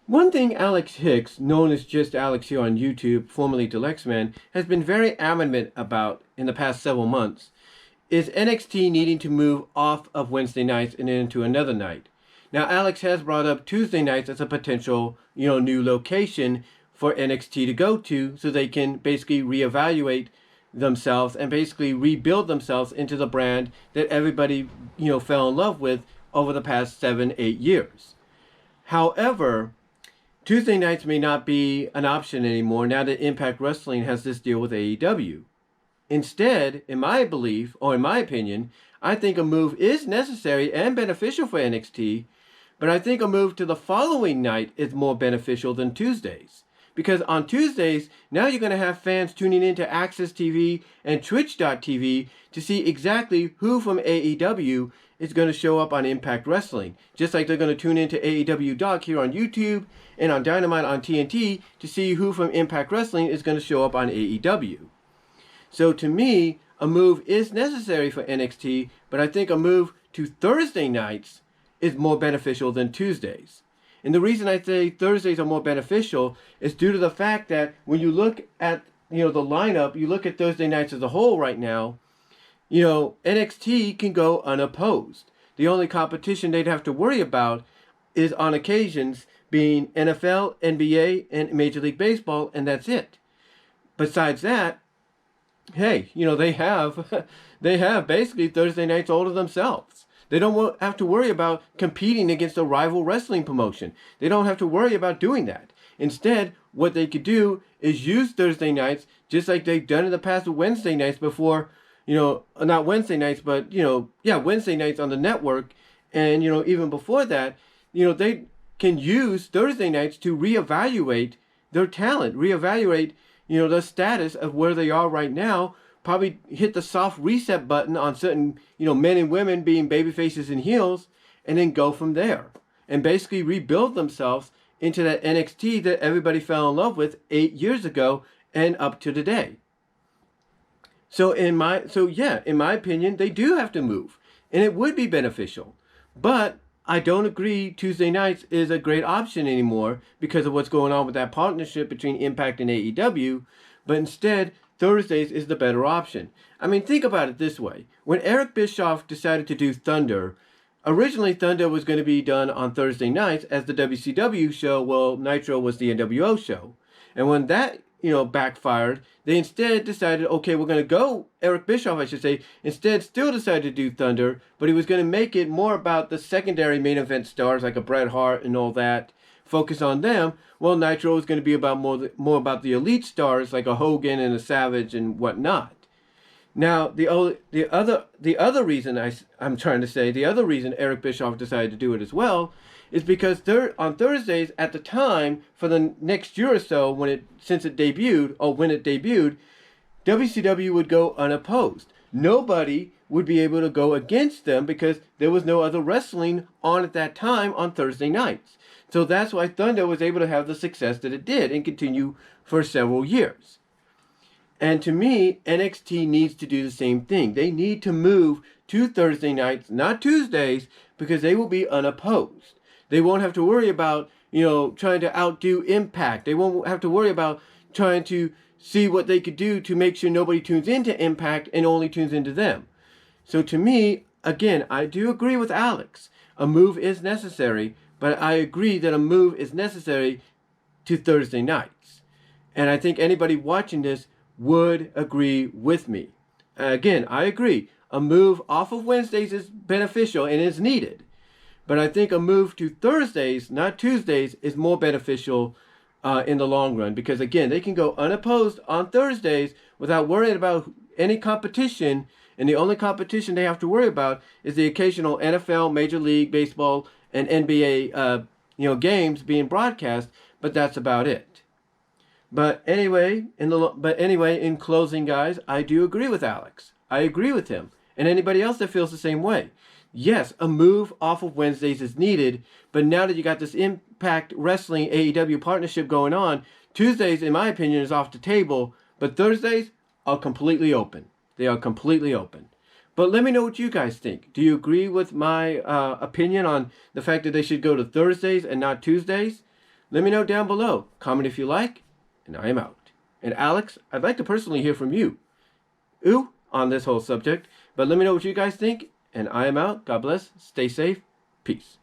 One thing Alex Hicks, known as just Alex here on YouTube, formerly Delexman, has been very adamant about in the past several months is NXT needing to move off of Wednesday nights and into another night. Now, Alex has brought up Tuesday nights as a potential, new location for NXT to go to so they can basically reevaluate themselves and basically rebuild themselves into the brand that everybody, fell in love with over the past 7-8 years. However, Tuesday nights may not be an option anymore now that Impact Wrestling has this deal with AEW. Instead, in my belief, or in my opinion, I think a move is necessary and beneficial for NXT, but I think a move to the following night is more beneficial than Tuesdays. Because on Tuesdays, now you're going to have fans tuning into Access TV and Twitch.tv to see exactly who from AEW is going to show up on Impact Wrestling. Just like they're going to tune into AEW Doc here on YouTube and on Dynamite on TNT to see who from Impact Wrestling is going to show up on AEW. So to me, a move is necessary for NXT, but I think a move to Thursday nights is more beneficial than Tuesdays. And the reason I say Thursdays are more beneficial is due to the fact that when you look at, the lineup, you look at Thursday nights as a whole right now, NXT can go unopposed. The only competition they'd have to worry about is on occasions being NFL, NBA, and Major League Baseball, and that's it. Besides that, hey, they have they have basically Thursday nights all to themselves. They don't have to worry about competing against a rival wrestling promotion. They don't have to worry about doing that. Instead, what they could do is use Thursday nights just like they've done in the past with Wednesday nights before, not Wednesday nights, but, Wednesday nights on the network. And, even before that, they can use Thursday nights to reevaluate their talent, reevaluate, the status of where they are right now, probably hit the soft reset button on certain, men and women being baby faces and heels, and then go from there. And basically rebuild themselves into that NXT that everybody fell in love with 8 years ago and up to today. So in my opinion, they do have to move. And it would be beneficial. But I don't agree Tuesday nights is a great option anymore because of what's going on with that partnership between Impact and AEW. But instead, Thursdays is the better option. I mean, think about it this way. When Eric Bischoff decided to do Thunder, originally Thunder was going to be done on Thursday nights as the WCW show, while Nitro was the NWO show. And when that, backfired, they instead decided, okay, we're going to go, Eric Bischoff, I should say, instead still decided to do Thunder, but he was going to make it more about the secondary main event stars like a Bret Hart and all that, focus on them. Well, Nitro is going to be about more about the elite stars like a Hogan and a Savage and whatnot. Now, the other reason the other reason Eric Bischoff decided to do it as well is because on Thursdays at the time for the next year or so when it debuted, WCW would go unopposed. Nobody would be able to go against them because there was no other wrestling on at that time on Thursday nights. So that's why Thunder was able to have the success that it did and continue for several years. And to me, NXT needs to do the same thing. They need to move to Thursday nights, not Tuesdays, because they will be unopposed. They won't have to worry about, trying to outdo Impact. They won't have to worry about trying to see what they could do to make sure nobody tunes into Impact and only tunes into them. So to me, again, I do agree with Alex. A move is necessary, but I agree that a move is necessary to Thursday nights. And I think anybody watching this would agree with me. Again, I agree. A move off of Wednesdays is beneficial and is needed. But I think a move to Thursdays, not Tuesdays, is more beneficial in the long run. Because again, they can go unopposed on Thursdays without worrying about any competition. And the only competition they have to worry about is the occasional NFL, Major League Baseball, and NBA games being broadcast. But that's about it. But anyway, in closing, guys, I do agree with Alex. I agree with him. And anybody else that feels the same way. Yes, a move off of Wednesdays is needed, but now that you got this Impact Wrestling AEW partnership going on, Tuesdays, in my opinion, is off the table, but Thursdays are completely open. They are completely open. But let me know what you guys think. Do you agree with my opinion on the fact that they should go to Thursdays and not Tuesdays? Let me know down below. Comment if you like, and I am out. And Alex, I'd like to personally hear from you. On this whole subject. But let me know what you guys think, and I am out. God bless. Stay safe. Peace.